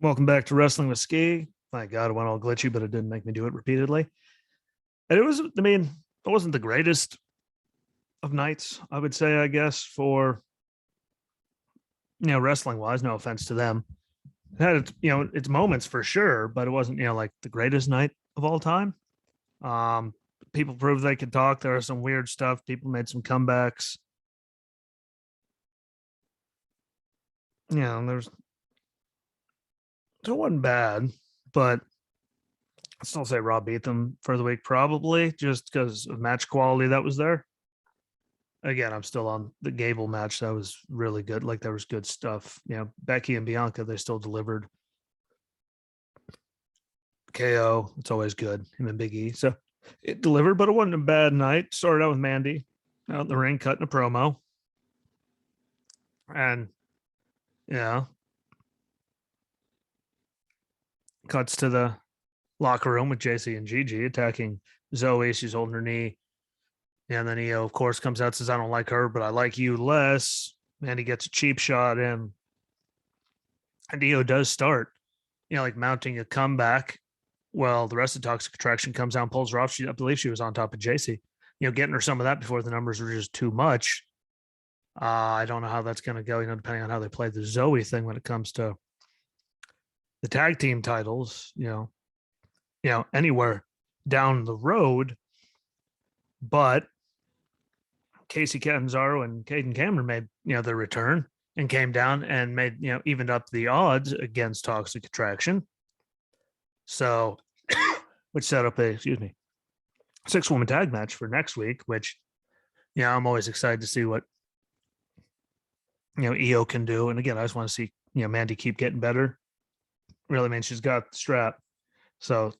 Welcome back to Wrestling with Ski. My God, it went all glitchy, but it didn't make me do it repeatedly. And it was, I mean, it wasn't the greatest of nights, I would say, I guess, for, wrestling wise. No offense to them. It had its, its moments for sure, but it wasn't, like the greatest night of all time. Um, People proved they could talk. There was some weird stuff. People made some comebacks. There's, it wasn't bad, but I still say Raw beat them for the week, probably just because of match quality that was there. Again, I'm still on the Gable match. That was really good. Like there was good stuff. Becky and Bianca, they still delivered. KO, it's always good. Him and Big E. So it delivered, but it wasn't a bad night. Started out with Mandy out in the ring cutting a promo. And cuts to the locker room with JC and Gigi attacking Zoe. She's holding her knee. And then Io, of course, comes out and says, I don't like her, but I like you less. And he gets a cheap shot in. And Io does start, like mounting a comeback. Well, the rest of Toxic Attraction comes out and pulls her off. I believe she was on top of JC. Getting her some of that before the numbers were just too much. I don't know how that's going to go, depending on how they play the Zoe thing when it comes to the tag team titles, anywhere down the road. But Casey Catanzaro and Caden Cameron made, their return and came down and made, evened up the odds against Toxic Attraction. So, which set up a, 6-woman tag match for next week, which, I'm always excited to see what, Io can do. And again, I just want to see, Mandy keep getting better. Really, she's got the strap. So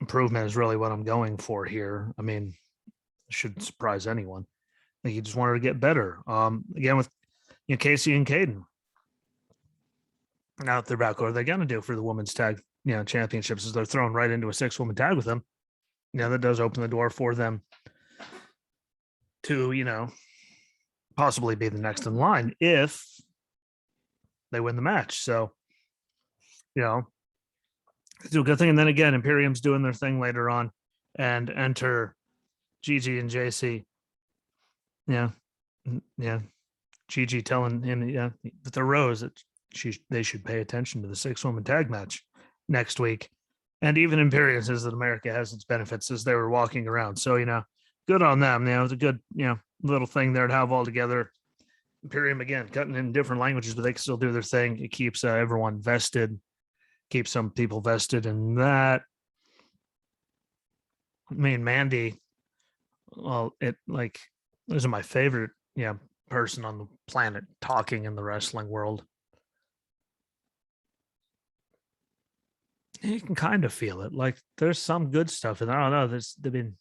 improvement is really what I'm going for here. I mean, it shouldn't surprise anyone. Like you just want her to get better. Again with Casey and Caden. Now if they're back, what are they gonna do for the women's tag, championships? Is they're thrown right into a 6-woman tag with them. That does open the door for them to, possibly be the next in line if they win the match. So, do a good thing. And then again, Imperium's doing their thing later on and enter Gigi and JC. Yeah. Gigi telling him, that the Rose that they should pay attention to the 6-woman tag match next week. And even Imperium says that America has its benefits as they were walking around. So, good on them. It's a good, little thing there to have all together. Imperium, again, cutting in different languages, but they can still do their thing. It keeps everyone vested, keeps some people vested in that. I mean, Mandy, well, isn't my favorite, person on the planet talking in the wrestling world. You can kind of feel it. Like there's some good stuff, and I don't know.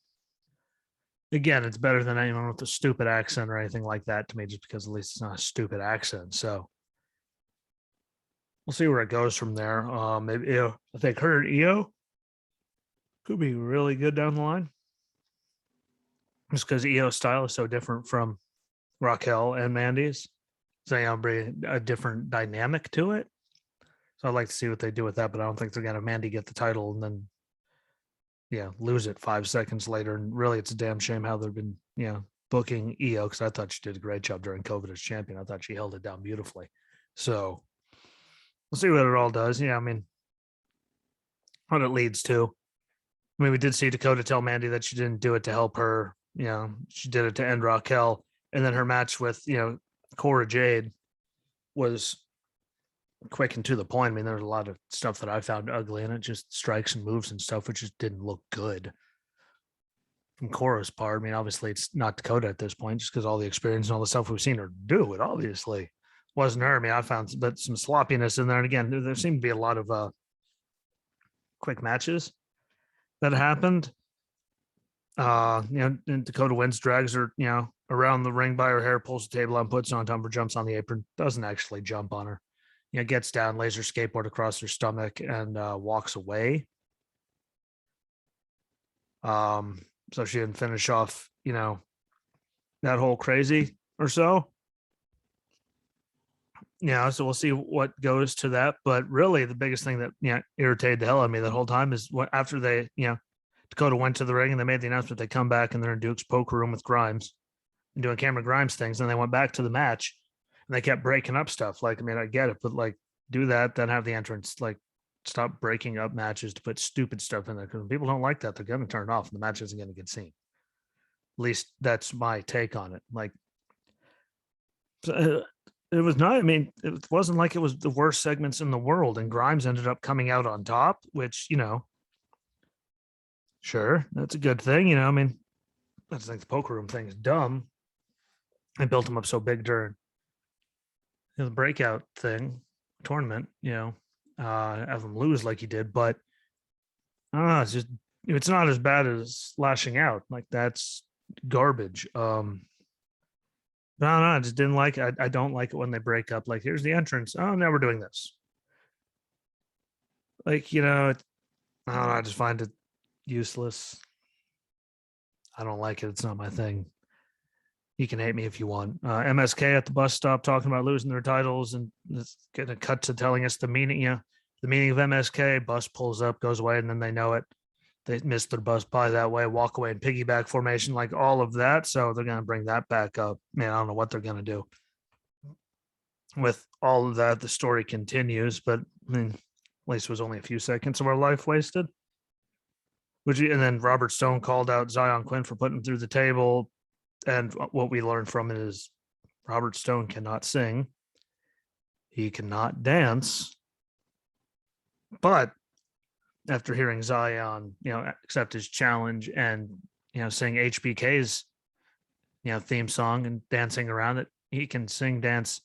Again, it's better than anyone with a stupid accent or anything like that to me, just because at least it's not a stupid accent. So we'll see where it goes from there. Maybe I think her and Io could be really good down the line, just because Io's style is so different from Raquel and Mandy's. So bring a different dynamic to it. So I'd like to see what they do with that, but I don't think they're gonna have Mandy get the title and then lose it 5 seconds later. And really it's a damn shame how they've been, booking Io, because I thought she did a great job during COVID as champion. I thought she held it down beautifully. So we'll see what it all does. I mean, what it leads to. I mean, we did see Dakota tell Mandy that she didn't do it to help her. She did it to end Raquel. And then her match with, Cora Jade was quick and to the point. I mean, there's a lot of stuff that I found ugly in it, just strikes and moves and stuff, which just didn't look good from Cora's part. I mean, obviously it's not Dakota at this point, just because all the experience and all the stuff we've seen her do, it obviously wasn't her. I mean, I found some sloppiness in there. And again, there seemed to be a lot of quick matches that happened. And Dakota wins, drags her, around the ring by her hair, pulls the table on, puts on top of her, jumps on the apron, doesn't actually jump on her. Gets down, lays her skateboard across her stomach, and walks away. So she didn't finish off, that whole crazy or so. Yeah, so we'll see what goes to that. But really, the biggest thing that irritated the hell out of me the whole time is what after they Dakota went to the ring and they made the announcement they come back and they're in Duke's poker room with Grimes and doing Cameron Grimes things, and they went back to the match and they kept breaking up stuff. Like, I mean, I get it, but like do that, then have the entrance. Like, stop breaking up matches to put stupid stuff in there because people don't like that. They're going to turn it off and the match isn't going to get seen. At least that's my take on it. Like, it was not, I mean, it wasn't like it was the worst segments in the world, and Grimes ended up coming out on top, which, sure, that's a good thing. I mean, I just think the poker room thing is dumb. I built him up so big during the breakout thing tournament, have him lose like he did, but it's just, it's not as bad as lashing out. Like, that's garbage. No, I just didn't like it. I don't like it when they break up. Like, here's the entrance. Oh, now we're doing this. Like, I don't know. I just find it useless. I don't like it. It's not my thing. You can hate me if you want. MSK at the bus stop talking about losing their titles, and it's going to cut to telling us the meaning. The meaning of MSK. Bus pulls up, goes away, and then they know it. They missed their bus by that way, walk away in piggyback formation, like all of that. So they're going to bring that back up. Man, I don't know what they're going to do with all of that. The story continues, but I mean, at least it was only a few seconds of our life wasted. And then Robert Stone called out Zion Quinn for putting him through the table. And what we learned from it is Robert Stone cannot sing. He cannot dance. But after hearing Zion, accept his challenge and, sing HBK's, theme song and dancing around it, he can sing, dance,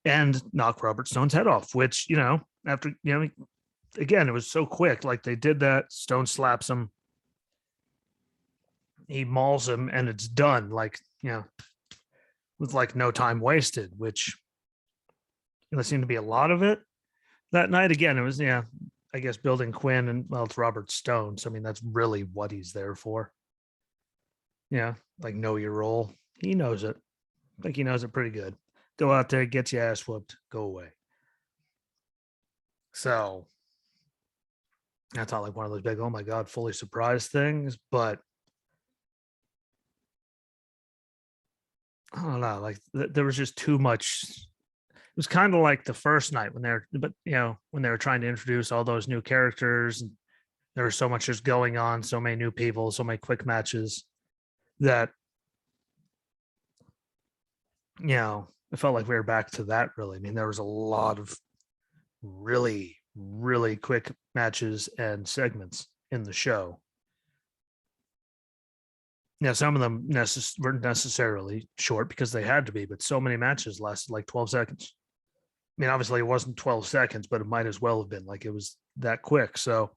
and knock Robert Stone's head off, which, after, again, it was so quick. Like, they did that, Stone slaps him, he mauls him, and it's done. Like, with like no time wasted, which there seemed to be a lot of it that night. Again, it was, I guess building Quinn, and well, it's Robert Stone. So I mean, that's really what he's there for. Yeah, like, know your role. He knows it. I think he knows it pretty good. Go out there, get your ass whooped, go away. So that's not like one of those big, oh my God, fully surprised things. But I don't know, like there was just too much. It was kind of like the first night when when they were trying to introduce all those new characters, and there was so much just going on, so many new people, so many quick matches that it felt like we were back to that. Really, I mean, there was a lot of really, really quick matches and segments in the show. Some of them weren't necessarily short because they had to be, but so many matches lasted like 12 seconds. I mean, obviously it wasn't 12 seconds, but it might as well have been. Like, it was that quick. So,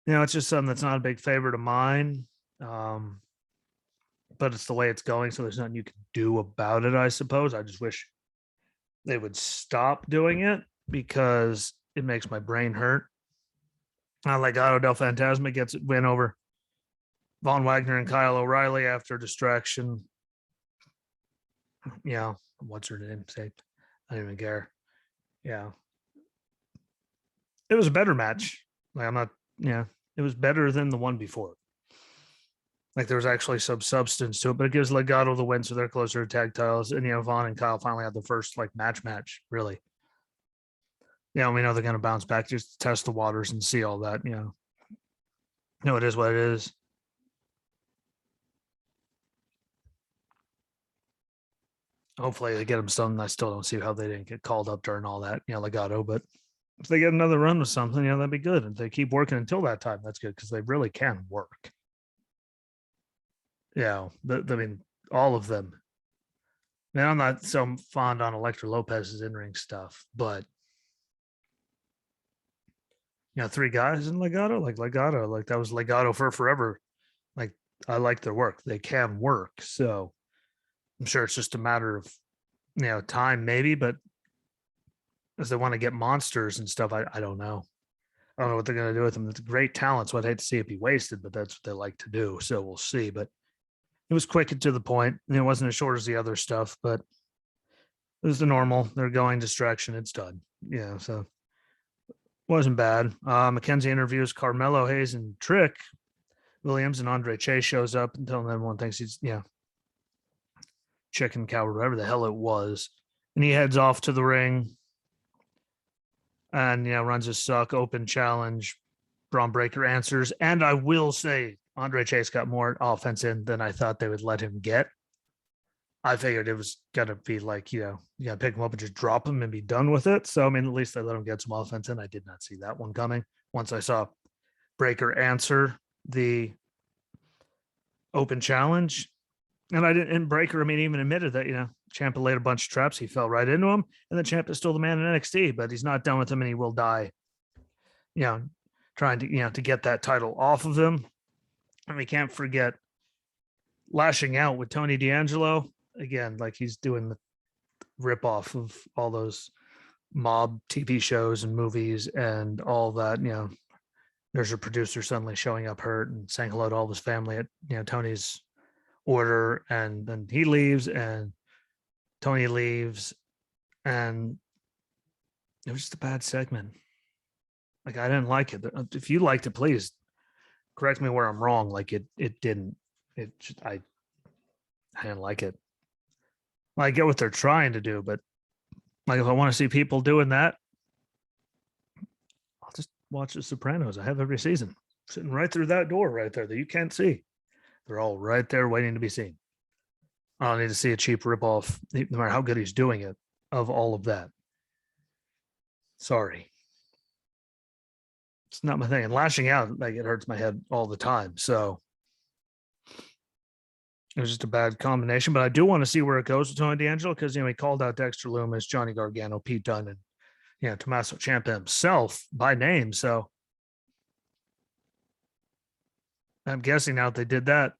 it's just something that's not a big favorite of mine. But it's the way it's going. So there's nothing you can do about it, I suppose. I just wish they would stop doing it because it makes my brain hurt. Legado del Fantasma gets it win over Von Wagner and Kyle O'Reilly after distraction. What's her name? Say, I don't even care. Yeah. It was a better match. Like, it was better than the one before. Like, there was actually some substance to it, but it gives Legado the win, so they're closer to tag titles. And Vaughn and Kyle finally had the first like match, really. We know they're gonna bounce back, just test the waters and see all that. It is what it is. Hopefully they get them something. I still don't see how they didn't get called up during all that, Legado. But if they get another run with something, that'd be good. If they keep working until that time, that's good because they really can work. I mean, all of them. Man, I'm not so fond on Elektra Lopez's in-ring stuff, but three guys in Legado, like that was Legado for forever. Like, I like their work. They can work. So I'm sure it's just a matter of, time maybe, but as they want to get monsters and stuff, I don't know. I don't know what they're going to do with them. It's great talent, so I'd hate to see it be wasted, but that's what they like to do. So we'll see. But it was quick and to the point. It wasn't as short as the other stuff, but It was the normal. They're going distraction. It's done. Yeah, so wasn't bad. Mackenzie interviews Carmelo Hayes and Trick Williams, and Andre Chase shows up until everyone thinks he's chicken cow or whatever the hell it was, and he heads off to the ring and runs his suck open challenge. Braun Breaker answers, and I will say Andre Chase got more offense in than I thought they would let him get. I figured it was gonna be like, you gotta pick him up and just drop him and be done with it. So I mean, at least they let him get some offense in. I did not see that one coming. Once I saw Breaker answer the open challenge, and I didn't. And Breaker, I mean, even admitted that Ciampa laid a bunch of traps. He fell right into him, and then Ciampa is still the man in NXT, but he's not done with him, and he will die. Trying to to get that title off of him. And we can't forget lashing out with Tony D'Angelo again, like he's doing the rip off of all those mob TV shows and movies and all that. There's a producer suddenly showing up hurt and saying hello to all of his family at Tony's order, and then he leaves and Tony leaves, and it was just a bad segment. Like, I didn't like it. If you liked it, please correct me where I'm wrong. Like it didn't. I didn't like it. I get what they're trying to do, but like if I want to see people doing that, I'll just watch The Sopranos. I have every season sitting right through that door right there that you can't see. They're all right there waiting to be seen. I don't need to see a cheap ripoff, no matter how good he's doing it, of all of that. Sorry. It's not my thing. And lashing out, like, it hurts my head all the time. So it was just a bad combination. But I do want to see where it goes with Tony D'Angelo, because he called out Dexter Lumis, Johnny Gargano, Pete Dunne, and Tommaso Ciampa himself by name. So I'm guessing now they did that.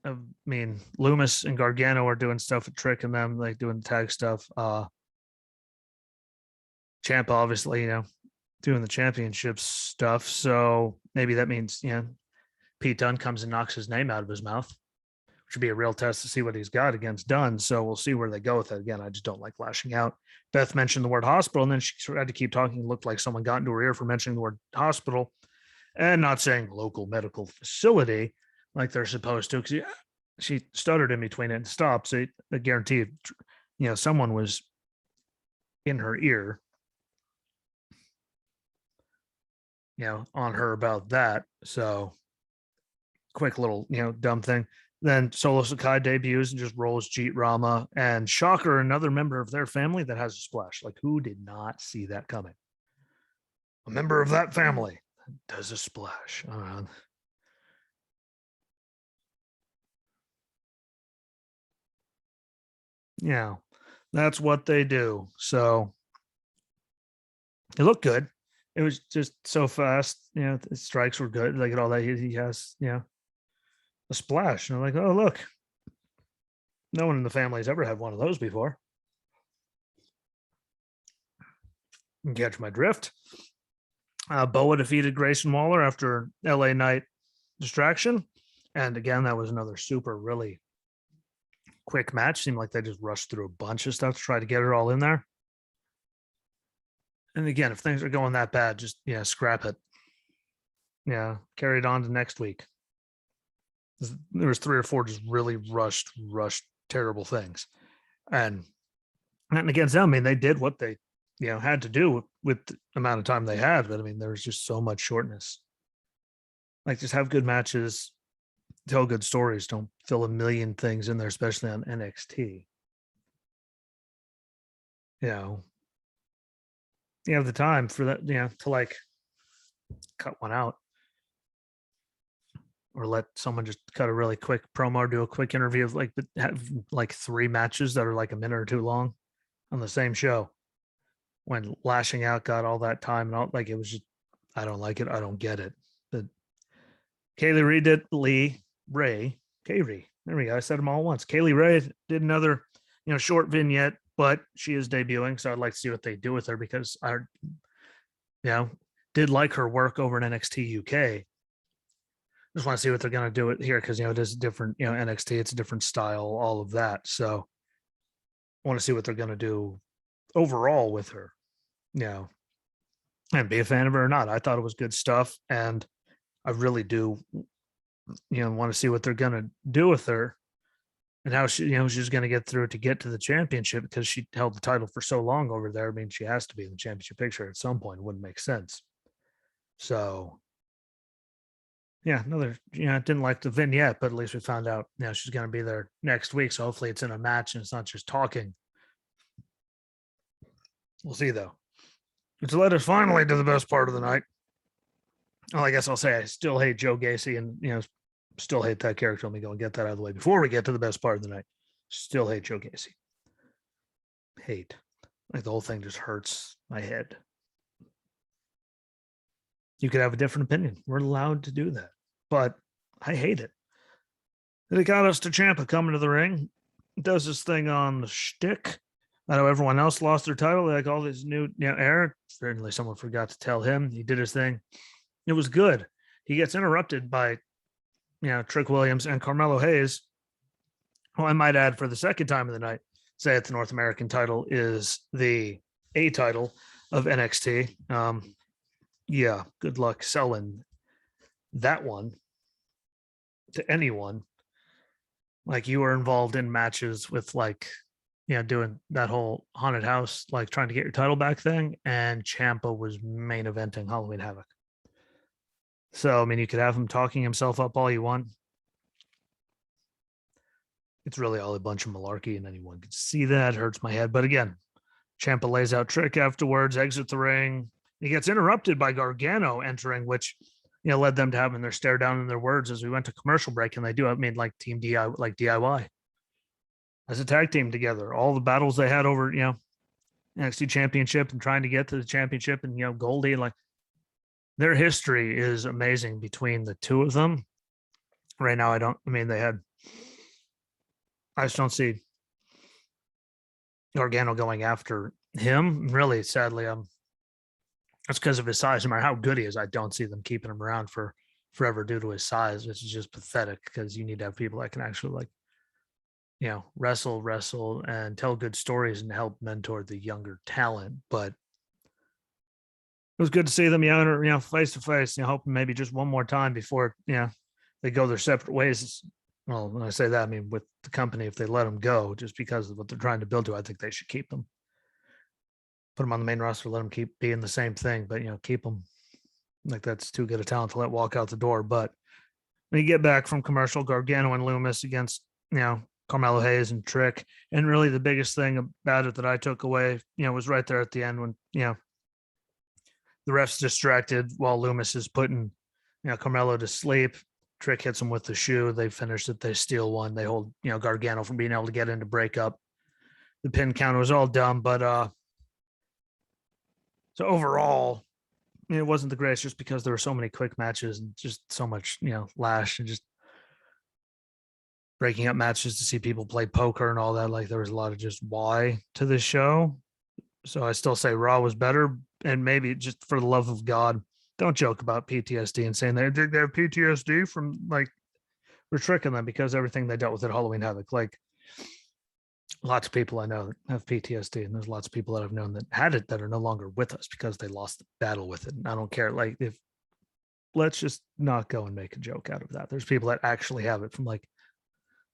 I mean, Lumis and Gargano are doing stuff with Trick and them, like doing tag stuff. Ciampa, obviously, doing the championship stuff. So maybe that means, Pete Dunne comes and knocks his name out of his mouth, which would be a real test to see what he's got against Dunne. So we'll see where they go with it. Again, I just don't like lashing out. Beth mentioned the word hospital, and then she had to keep talking. It looked like someone got into her ear for mentioning the word hospital and not saying local medical facility like they're supposed to, because she stuttered in between it and stopped. So I guarantee someone was in her ear, on her about that. So quick little, dumb thing. Then Solo Sakai debuts and just rolls Jeet Rama, and shocker, another member of their family that has a splash. Like, who did not see that coming? A member of that family does a splash. That's what they do. So it looked good. It was just so fast. The strikes were good. Like, all that he has, a splash. And I'm like, oh, look, no one in the family has ever had one of those before. You catch my drift. Boa defeated Grayson Waller after LA Knight distraction. And again, that was another really quick match. Seemed like they just rushed through a bunch of stuff to try to get it all in there. And again, if things are going that bad, just scrap it. Carry it on to next week. There was 3 or 4 just really rushed terrible things. And against them, I mean, they did what they had to do with the amount of time they had. But I mean, there was just so much shortness. Like, just have good matches, tell good stories. Don't fill a million things in there, especially on NXT. You have the time for that, to like cut one out, or let someone just cut a really quick promo or do a quick interview of have 3 matches that are like a minute or 2 long on the same show. When lashing out got all that time and all, like, it was just, I don't like it. I don't get it. But Kaylee Ray, there we go. I said them all at once. Kaylee Ray did another, short vignette, but she is debuting. So I'd like to see what they do with her, because I, did like her work over in NXT UK. Just want to see what they're going to do it here, because, it is different, NXT, it's a different style, all of that. So want to see what they're going to do overall with her, and be a fan of her or not. I thought it was good stuff. And I really do, want to see what they're going to do with her and how she's going to get through to get to the championship, because she held the title for so long over there. I mean, she has to be in the championship picture at some point. It wouldn't make sense. So, yeah, didn't like the vignette, but at least we found out, she's going to be there next week. So hopefully it's in a match and it's not just talking. We'll see, though. Which led us finally to the best part of the night. Well, I guess I'll say I still hate Joe Gacy, and, still hate that character. Let me go and get that out of the way before we get to the best part of the night. Still hate Joe Gacy. Hate. Like, the whole thing just hurts my head. You could have a different opinion. We're allowed to do that. But I hate it. It got us to Ciampa coming to the ring. Does this thing on the shtick. I know everyone else lost their title. Like all this new era. Certainly someone forgot to tell him. He did his thing. It was good. He gets interrupted by, Trick Williams and Carmelo Hayes. Well, I might add, for the second time of the night, say that the North American title is the A title of NXT. Yeah, good luck selling that one to anyone. Like, you were involved in matches with, like, doing that whole haunted house, like trying to get your title back thing, and Ciampa was main eventing Halloween Havoc. So, I mean, you could have him talking himself up all you want. It's really all a bunch of malarkey, and anyone can see that. It hurts my head. But again, Ciampa lays out Trick afterwards, exits the ring. He gets interrupted by Gargano entering, which, led them to having their stare down in their words as we went to commercial break. And they do have made like Team DIY, like DIY as a tag team together. All the battles they had over, NXT championship and trying to get to the championship, and, Goldie, like, their history is amazing between the two of them. Right now, I just don't see Gargano going after him. Really, sadly, that's because of his size. No matter how good he is, I don't see them keeping him around for forever due to his size, which is just pathetic, because you need to have people that can actually, like, wrestle and tell good stories and help mentor the younger talent. But it was good to see them, face to face, hoping maybe just one more time before, they go their separate ways. Well, when I say that, I mean with the company, if they let them go, just because of what they're trying to build to, I think they should keep them. Put them on the main roster, let them keep being the same thing, but, keep them. Like, that's too good a talent to let walk out the door. But when you get back from commercial, Gargano and Loomis against, Carmelo Hayes and Trick. And really the biggest thing about it that I took away, was right there at the end when, the ref's distracted while Loomis is putting, Carmelo to sleep. Trick hits him with the shoe. They finish it. They steal one. They hold, Gargano from being able to get in to break up the pin count. It was all dumb, but so overall, it wasn't the greatest, just because there were so many quick matches and just so much, lash and just breaking up matches to see people play poker and all that. Like, there was a lot of just why to this show. So I still say Raw was better, and maybe just for the love of God, don't joke about PTSD and saying they have PTSD from, like, we're tricking them, because everything they dealt with at Halloween Havoc, like, lots of people I know that have PTSD, and there's lots of people that I've known that had it that are no longer with us because they lost the battle with it. And I don't care. Like, let's just not go and make a joke out of that. There's people that actually have it from, like,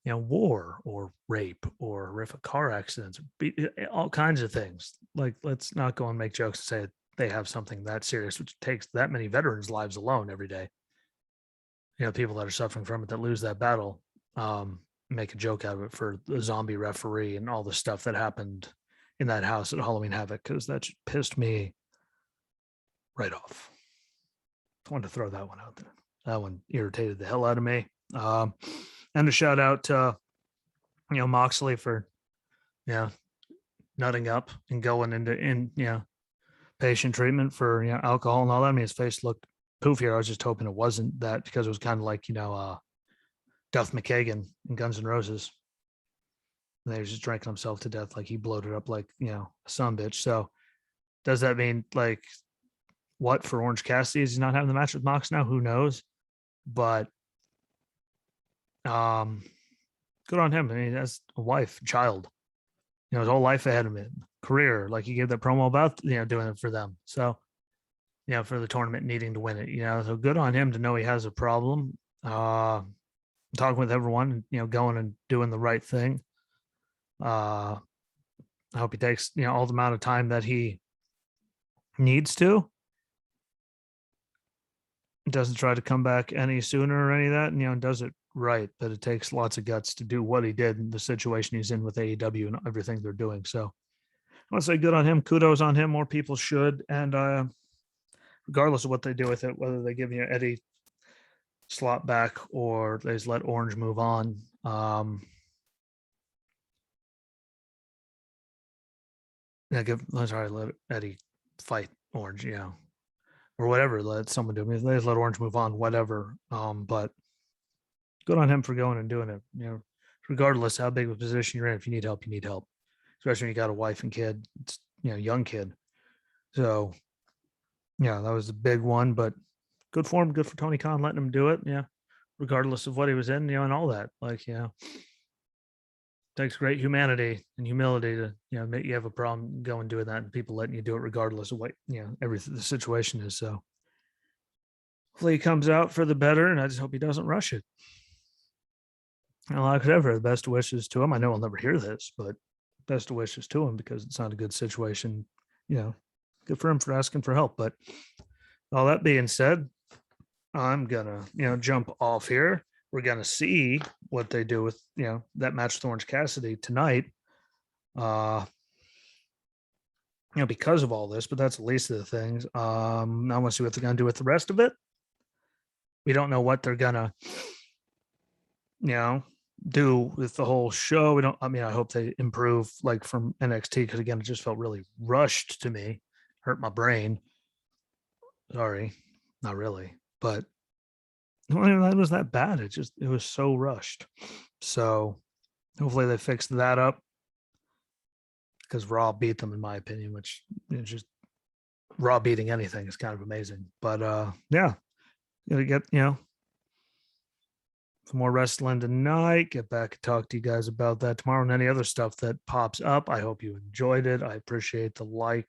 war or rape or horrific car accidents, all kinds of things. Like, let's not go and make jokes and say they have something that serious, which takes that many veterans' lives alone every day. People that are suffering from it, that lose that battle, make a joke out of it for the zombie referee and all the stuff that happened in that house at Halloween Havoc, because that pissed me right off. I wanted to throw that one out there. That one irritated the hell out of me. And a shout out to, Moxley for, nutting up and going into patient treatment for, alcohol and all that. I mean, his face looked poofier. I was just hoping it wasn't that, because it was kind of like, Duff McKagan in Guns N' Roses. And he was just drinking himself to death. Like, he bloated up like, a sumbitch. So does that mean, like, what for Orange Cassidy? Is he not having the match with Mox now? Who knows? But good on him. I mean, he has a wife, child. his whole life ahead of him, career. Like he gave that promo about doing it for them. So for the tournament needing to win it. So good on him to know he has a problem. Talking with everyone, going and doing the right thing. I hope he takes all the amount of time that he needs to. Doesn't try to come back any sooner or any of that, and does it right. But it takes lots of guts to do what he did in the situation he's in with AEW and everything they're doing. So I want to say good on him. Kudos on him. More people should. And regardless of what they do with it, whether they give Eddie slot back or they just let Orange move on. Let Eddie fight Orange, or whatever. Let someone do it. They just let Orange move on, whatever. But good on him for going and doing it. Regardless how big of a position you're in, if you need help, you need help. Especially when you got a wife and kid. It's young kid. So that was a big one, but good for him. Good for Tony Khan letting him do it. Yeah, regardless of what he was in, and all that. Like, takes great humanity and humility to make you have a problem going doing that, and people letting you do it regardless of what everything the situation is. So hopefully he comes out for the better, and I just hope he doesn't rush it. And like ever, the best wishes to him. I know I'll never hear this, but best wishes to him because it's not a good situation. Good for him for asking for help. But all that being said, I'm gonna jump off here. We're gonna see what they do with that match with Orange Cassidy tonight. Because of all this, but that's the least of the things. I want to see what they're gonna do with the rest of it. We don't know what they're gonna do with the whole show. I hope they improve like from NXT, because again, it just felt really rushed to me. Hurt my brain. Sorry, not really, but that was that bad. It was so rushed. So hopefully they fix that up, because Raw beat them in my opinion, which just Raw beating anything is kind of amazing. But gonna get some more wrestling tonight. Get back and talk to you guys about that tomorrow and any other stuff that pops up. I hope you enjoyed it. I appreciate the like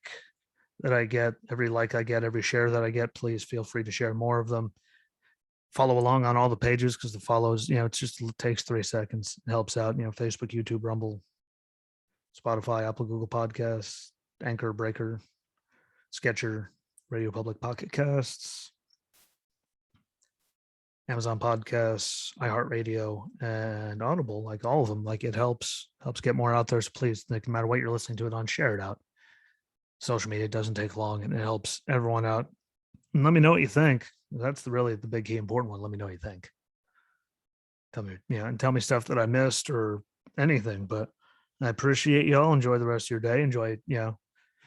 that I get, every like I get, every share that I get. Please feel free to share more of them. Follow along on all the pages, because the follows, it takes 3 seconds. It helps out, Facebook, YouTube, Rumble, Spotify, Apple, Google Podcasts, Anchor, Breaker, Sketcher, Radio Public, Pocket Casts, Amazon Podcasts, iHeartRadio, and Audible. Like all of them, like it helps get more out there. So please, like, no matter what you're listening to it on, share it out. Social media doesn't take long, and it helps everyone out. And let me know what you think. That's really the big key important one. Let me know what you think. Tell me, and tell me stuff that I missed or anything. But I appreciate y'all. Enjoy the rest of your day. Enjoy,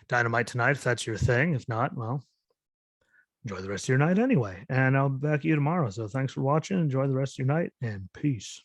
Dynamite tonight if that's your thing. If not, well, enjoy the rest of your night anyway. And I'll be back at you tomorrow. So thanks for watching. Enjoy the rest of your night, and peace.